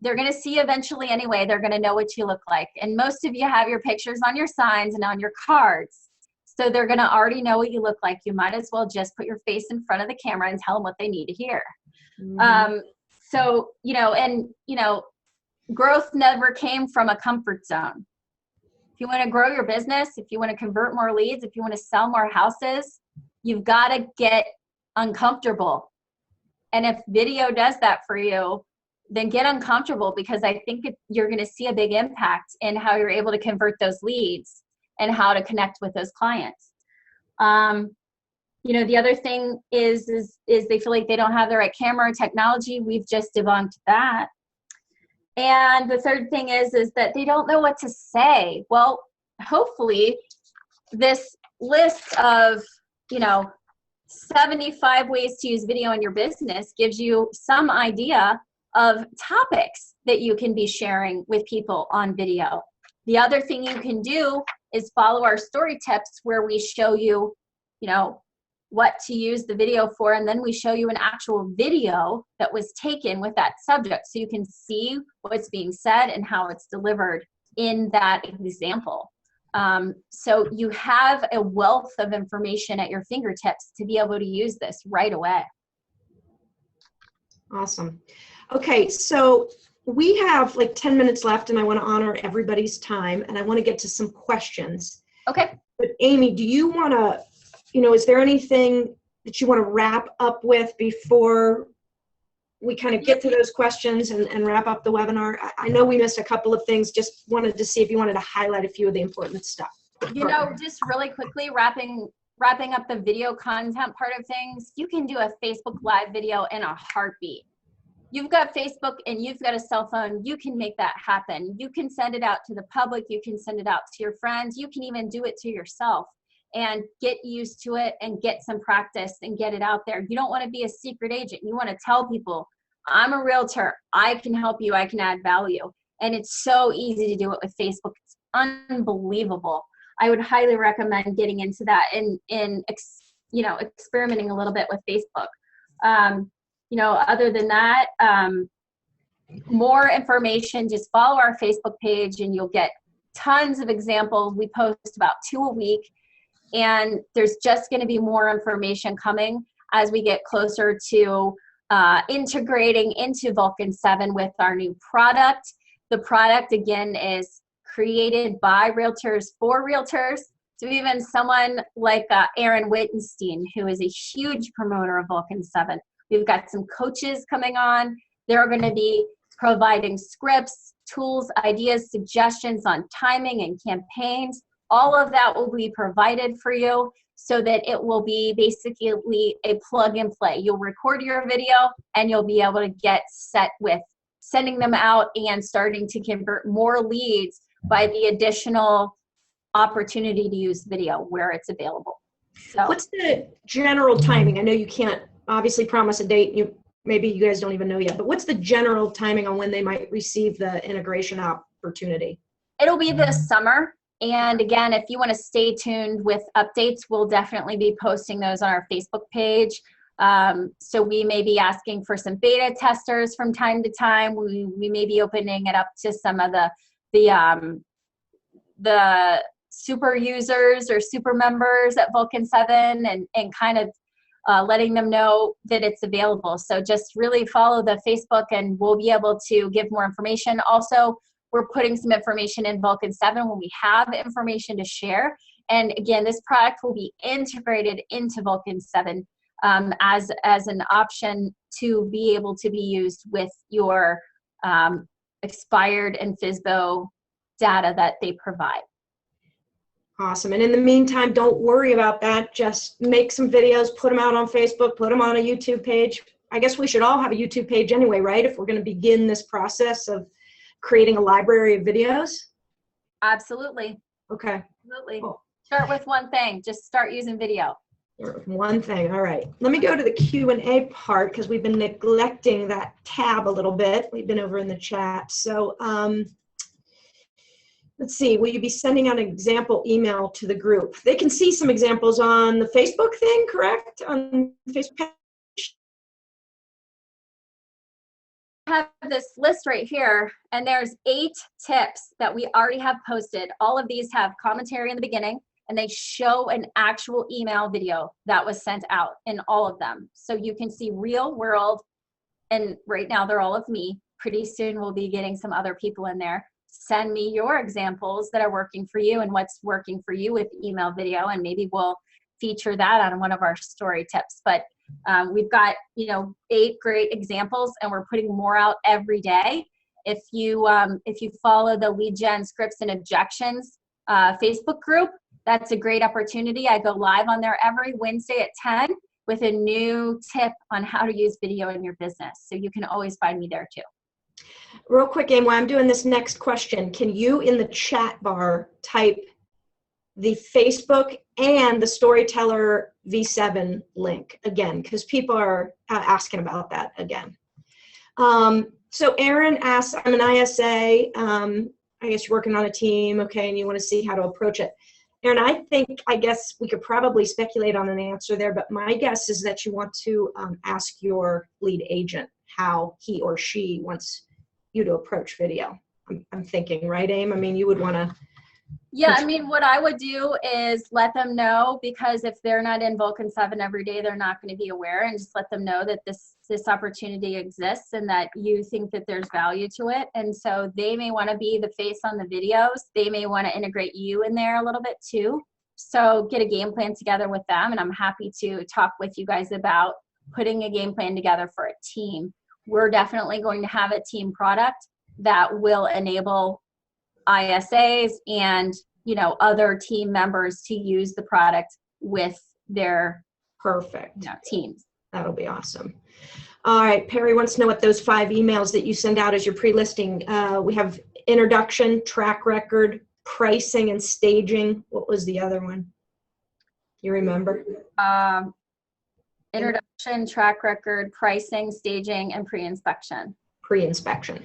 they're going to see you eventually anyway. They're going to know what you look like. And most of you have your pictures on your signs and on your cards. So they're going to already know what you look like. You might as well just put your face in front of the camera and tell them what they need to hear. Mm-hmm. So, you know, and, you know, growth never came from a comfort zone. If you want to grow your business, if you want to convert more leads, if you want to sell more houses, you've got to get uncomfortable. And if video does that for you, then get uncomfortable because I think you're going to see a big impact in how you're able to convert those leads and how to connect with those clients. You know, the other thing is they feel like they don't have the right camera or technology. We've just debunked that. And the third thing is that they don't know what to say. Well, hopefully this list of, you know, 75 ways to use video in your business gives you some idea of topics that you can be sharing with people on video. The other thing you can do is follow our story tips where we show you, you know, what to use the video for, and then we show you an actual video that was taken with that subject so you can see what's being said and how it's delivered in that example. So you have a wealth of information at your fingertips to be able to use this right away. Awesome. Okay, so we have like 10 minutes left and I want to honor everybody's time and I want to get to some questions. Okay. But Amy, do you want to, you know, is there anything that you want to wrap up with before we kind of get to those questions and wrap up the webinar? I know we missed a couple of things. Just wanted to see if you wanted to highlight a few of the important stuff. You know, just really quickly wrapping up the video content part of things, you can do a Facebook Live video in a heartbeat. You've got Facebook and you've got a cell phone, you can make that happen. You can send it out to the public, you can send it out to your friends, you can even do it to yourself and get used to it and get some practice and get it out there. You don't want to be a secret agent. You want to tell people, I'm a realtor, I can help you, I can add value. And it's so easy to do it with Facebook. It's unbelievable. I would highly recommend getting into that and you know, experimenting a little bit with Facebook. You know, other than that, more information, just follow our Facebook page and you'll get tons of examples. We post about 2 a week and there's just going to be more information coming as we get closer to integrating into Vulcan 7 with our new product. The product, again, is created by realtors for realtors. So even someone like Aaron Wittenstein, who is a huge promoter of Vulcan 7. We've got some coaches coming on. They're going to be providing scripts, tools, ideas, suggestions on timing and campaigns. All of that will be provided for you so that it will be basically a plug and play. You'll record your video and you'll be able to get set with sending them out and starting to convert more leads by the additional opportunity to use video where it's available. So what's the general timing? I know you can't obviously promise a date. Maybe you guys don't even know yet, but what's the general timing on when they might receive the integration opportunity? it'll be this summer. And again, if you want to stay tuned with updates, we'll definitely be posting those on our Facebook page. So we may be asking for some beta testers from time to time. We may be opening it up to some of the super users or super members at Vulcan 7 and kind of letting them know that it's available. So just really follow the Facebook and we'll be able to give more information. Also, we're putting some information in Vulcan 7 when we have information to share. And again, this product will be integrated into Vulcan 7 as an option to be able to be used with your expired and FSBO data that they provide. Awesome. And in the meantime, don't worry about that. Just make some videos, put them out on Facebook, put them on a YouTube page. I guess we should all have a YouTube page anyway, right? If we're going to begin this process of creating a library of videos. Absolutely. Okay. Absolutely. Cool. Start with one thing. Just start using video. One thing. All right. Let me go to the Q&A part because we've been neglecting that tab a little bit. We've been over in the chat. So let's see. Will you be sending out an example email to the group? They can see some examples on the Facebook thing, correct? On Facebook page. I have this list right here, and there's 8 tips that we already have posted. All of these have commentary in the beginning, and they show an actual email video that was sent out in all of them. So you can see real world, and right now they're all of me. Pretty soon we'll be getting some other people in there. Send me your examples that are working for you and what's working for you with email video, and maybe we'll feature that on one of our story tips. But we've got 8 great examples, and we're putting more out every day. If you follow the lead gen scripts and objections Facebook group, that's a great opportunity. I go live on there every Wednesday at 10 with a new tip on how to use video in your business. So you can always find me there too. Real quick, Amy, while I'm doing this next question, can you in the chat bar type the Facebook and the Storytellr V7 link again, because people are asking about that again. So Aaron asks, I'm an ISA, I guess you're working on a team, okay, and you want to see how to approach it. Aaron, I guess we could probably speculate on an answer there, but my guess is that you want to ask your lead agent how he or she wants you to approach video. I'm thinking, right, Aim? I mean, you would want to. Yeah, I mean, what I would do is let them know, because if they're not in Vulcan 7 every day, they're not going to be aware, and just let them know that this opportunity exists and that you think that there's value to it. And so they may want to be the face on the videos. They may want to integrate you in there a little bit too. So get a game plan together with them, and I'm happy to talk with you guys about putting a game plan together for a team. We're definitely going to have a team product that will enable ISAs and other team members to use the product with their teams. That'll be awesome. All right, Perry wants to know what those 5 emails that you send out as your pre-listing. We have introduction, track record, pricing, and staging. What was the other one? You remember? Introduction, track record, pricing, staging, and pre-inspection. Pre-inspection.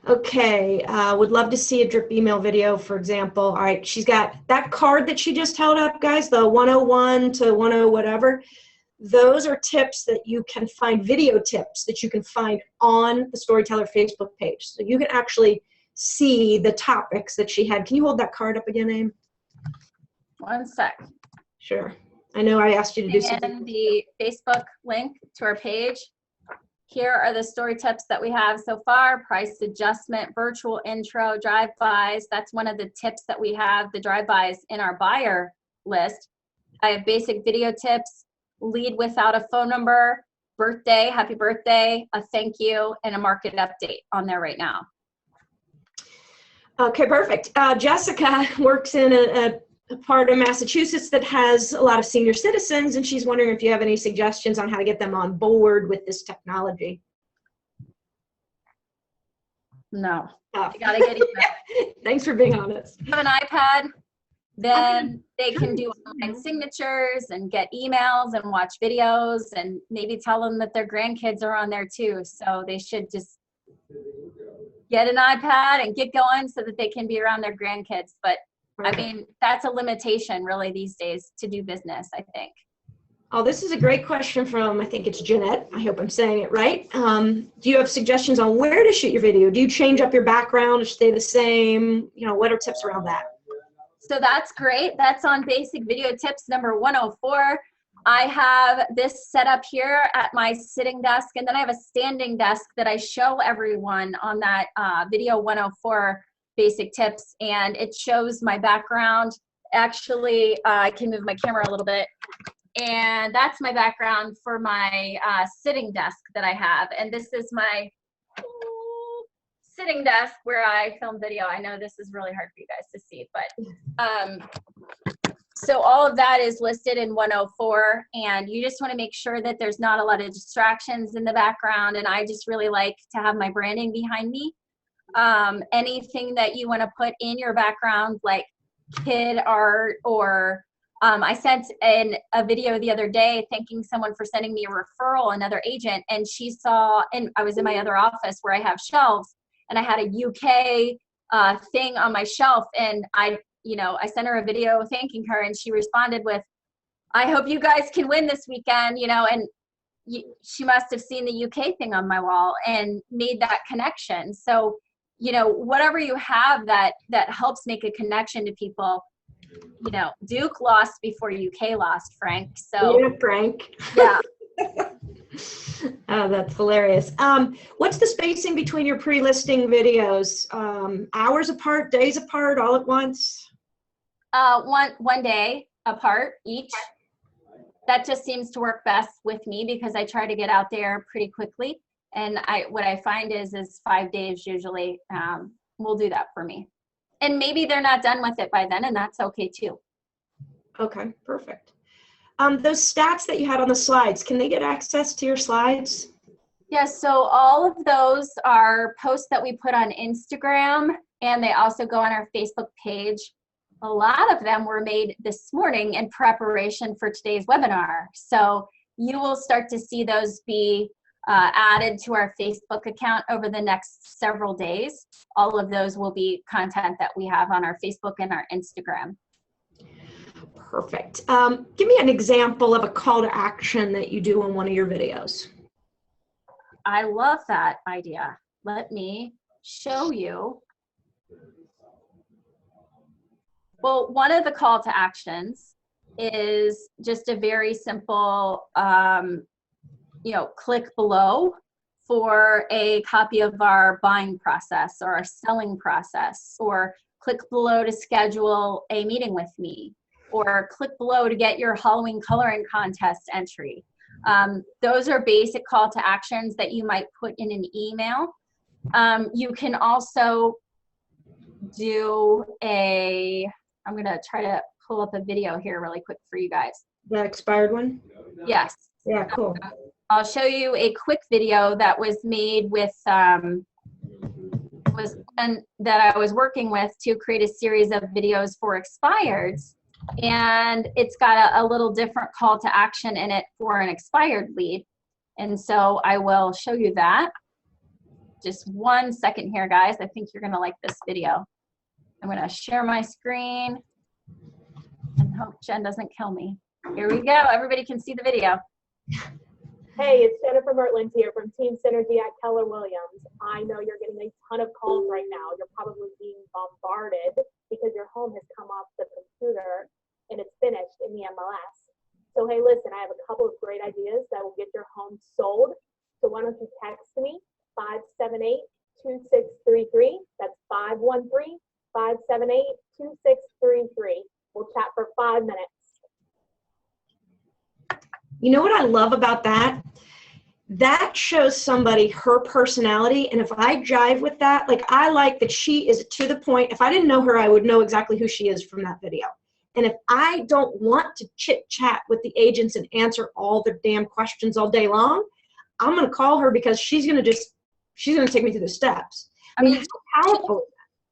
Okay, would love to see a drip email video, for example. All right, she's got that card that she just held up, guys, the 101 to 10 whatever. Those are tips that you can find, video tips that you can find on the Storytellr Facebook page. So you can actually see the topics that she had. Can you hold that card up again, Aim? One sec. Sure. I know I asked you to do something. And the Facebook link to our page. Here are the story tips that we have so far: price adjustment, virtual intro, drive-bys. That's one of the tips that we have, the drive-bys, in our buyer list. I have basic video tips, lead without a phone number, birthday, happy birthday, a thank you, and a market update on there right now. Okay, perfect. Jessica works in a a part of Massachusetts that has a lot of senior citizens, and she's wondering if you have any suggestions on how to get them on board with this technology. No. Oh. You gotta get email. Thanks for being honest. Have an iPad, then they can do online signatures and get emails and watch videos, and maybe tell them that their grandkids are on there too. So they should just get an iPad and get going so that they can be around their grandkids. But I mean, that's a limitation really these days to do business, I think. Oh, this is a great question from, I think it's Jeanette. I hope I'm saying it right. Do you have suggestions on where to shoot your video? Do you change up your background or stay the same? You know, what are tips around that? So that's great. That's on basic video tips number 104. I have this set up here at my sitting desk, and then I have a standing desk that I show everyone on that video 104 basic tips, and it shows my background. Actually, I can move my camera a little bit, and that's my background for my sitting desk that I have. And this is my sitting desk where I film video. I know this is really hard for you guys to see, but so all of that is listed in 104, and you just want to make sure that there's not a lot of distractions in the background. And I just really like to have my branding behind me. Anything that you want to put in your background, like kid art, or I sent a video the other day thanking someone for sending me a referral, another agent, and she saw, and I was in my other office where I have shelves, and I had a UK thing on my shelf, and I sent her a video thanking her, and she responded with, "I hope you guys can win this weekend," and she must have seen the UK thing on my wall and made that connection. So, whatever you have that helps make a connection to people. Duke lost before UK lost, Frank. So yeah, Frank. Yeah. Oh, that's hilarious. What's the spacing between your pre-listing videos? Hours apart, days apart, all at once? One day apart each. That just seems to work best with me because I try to get out there pretty quickly. And what I find is 5 days usually will do that for me. And maybe they're not done with it by then, and that's okay too. Okay, perfect. Those stats that you had on the slides, can they get access to your slides? Yes, so all of those are posts that we put on Instagram, and they also go on our Facebook page. A lot of them were made this morning in preparation for today's webinar. So you will start to see those be added to our Facebook account over the next several days. All of those will be content that we have on our Facebook and our Instagram. Perfect. Give me an example of a call to action that you do in one of your videos. I love that idea. Let me show you. Well, one of the call to actions is just a very simple, click below for a copy of our buying process or our selling process, or click below to schedule a meeting with me, or click below to get your Halloween coloring contest entry. Those are basic call to actions that you might put in an email. You can also do I'm gonna try to pull up a video here really quick for you guys. The expired one? Yes. Yeah, cool. I'll show you a quick video that was made with, that I was working with to create a series of videos for expireds. And it's got a little different call to action in it for an expired lead. And so I will show you that. Just 1 second here, guys. I think you're gonna like this video. I'm gonna share my screen and hope Jen doesn't kill me. Here we go. Everybody can see the video. Hey, it's Jennifer Mertland here from Team Synergy at Keller Williams. I know you're getting a ton of calls right now. You're probably being bombarded because your home has come off the computer and it's finished in the MLS. So hey, listen, I have a couple of great ideas that will get your home sold. So why don't you text me, 578-2633. That's 513-578-2633. We'll chat for 5 minutes. You know what I love about that? That shows somebody her personality, and if I jive with that, like I like that she is to the point. If I didn't know her, I would know exactly who she is from that video. And if I don't want to chit chat with the agents and answer all their damn questions all day long, I'm going to call her because she's going to take me through the steps. I mean, how powerful.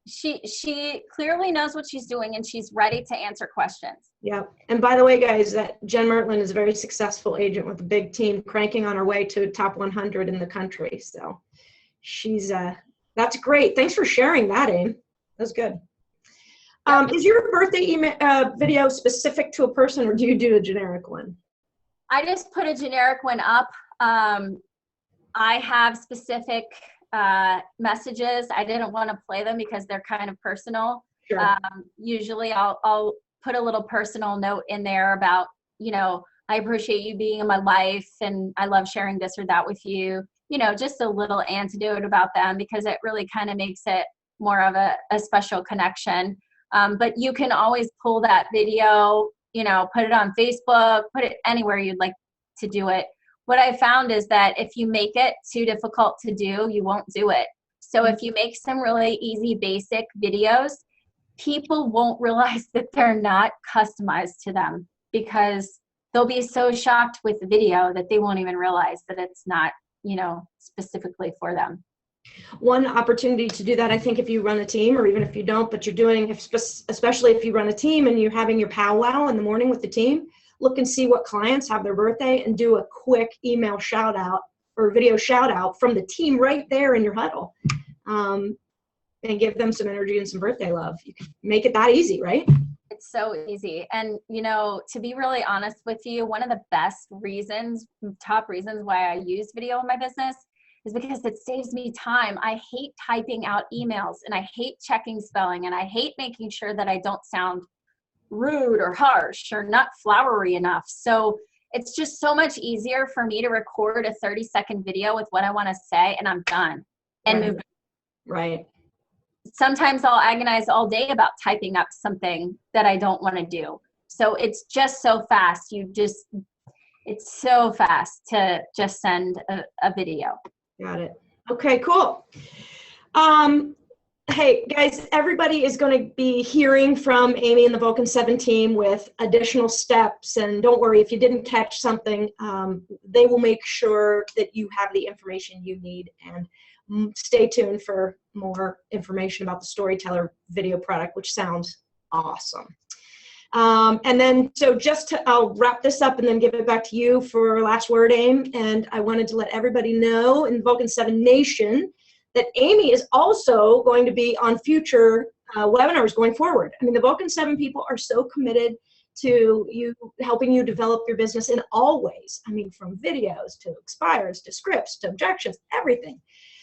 She clearly knows what she's doing, and she's ready to answer questions. Yeah. And by the way, guys, that Jen Mertland is a very successful agent with a big team, cranking on her way to top 100 in the country. So she's, that's great. Thanks for sharing that, Aim. That's good. Is your birthday email, video specific to a person, or do you do a generic one? I just put a generic one up. I have specific messages. I didn't want to play them because they're kind of personal. Sure. Usually I'll put a little personal note in there about, you know, I appreciate you being in my life and I love sharing this or that with you. You know, just a little anecdote about them, because it really kind of makes it more of a special connection. But you can always pull that video, you know, put it on Facebook, put it anywhere you'd like to do it. What I found is that if you make it too difficult to do, you won't do it. So if you make some really easy, basic videos, people won't realize that they're not customized to them, because they'll be so shocked with the video that they won't even realize that it's not, you know, specifically for them. One opportunity to do that, I think, if you run a team, or even if you don't, but you're doing, especially if you run a team and you're having your powwow in the morning with the team, look and see what clients have their birthday and do a quick email shout out or video shout out from the team right there in your huddle, and give them some energy and some birthday love. You can make it that easy, right? It's so easy. And, you know, to be really honest with you, one of the best reasons, top reasons why I use video in my business is because it saves me time. I hate typing out emails, and I hate checking spelling, and I hate making sure that I don't sound rude or harsh or not flowery enough. So it's just so much easier for me to record a 30-second video with what I want to say, and I'm done and move on. Right. Sometimes I'll agonize all day about typing up something that I don't want to do. So it's just so fast. It's so fast to just send a video. Got it. Okay, cool. Hey, guys, everybody is going to be hearing from Amy and the Vulcan 7 team with additional steps. And don't worry, if you didn't catch something, they will make sure that you have the information you need. And stay tuned for more information about the Storytellr video product, which sounds awesome. And then, so I'll wrap this up and then give it back to you for last word, Aim. And I wanted to let everybody know in Vulcan 7 Nation that Amy is also going to be on future webinars going forward. I mean, the Vulcan 7 people are so committed to helping you develop your business in all ways. I mean, from videos to expires to scripts to objections, everything.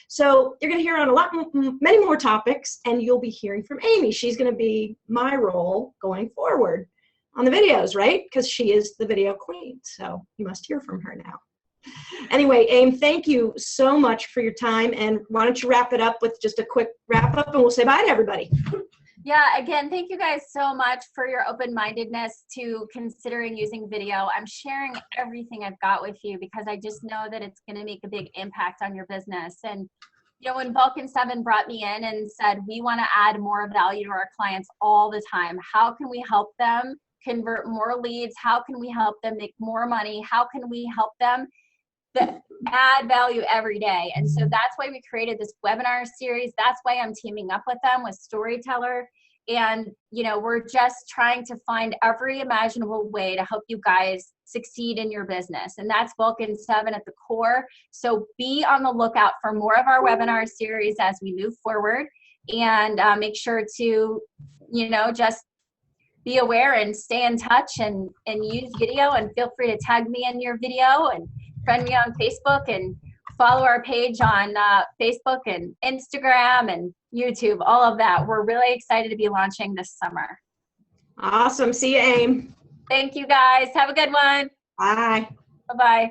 So you're going to hear on many more topics, and you'll be hearing from Amy. She's going to be my role going forward on the videos, right? Because she is the video queen. So you must hear from her now. Anyway, Aim, thank you so much for your time. And why don't you wrap it up with just a quick wrap up, and we'll say bye to everybody. Yeah, again, thank you guys so much for your open-mindedness to considering using video. I'm sharing everything I've got with you because I just know that it's going to make a big impact on your business. And, you know, when Vulcan 7 brought me in and said, we want to add more value to our clients all the time, how can we help them convert more leads? How can we help them make more money? How can we help them add value every day? And so that's why we created this webinar series. That's why I'm teaming up with them, with Storytellr. And, you know, we're just trying to find every imaginable way to help you guys succeed in your business. And that's Vulcan 7 at the core. So be on the lookout for more of our webinar series as we move forward. And make sure to, you know, just be aware and stay in touch and use video. And feel free to tag me in your video and friend me on Facebook and follow our page on Facebook and Instagram and YouTube, all of that. We're really excited to be launching this summer. Awesome. See you, Aim. Thank you, guys. Have a good one. Bye. Bye-bye.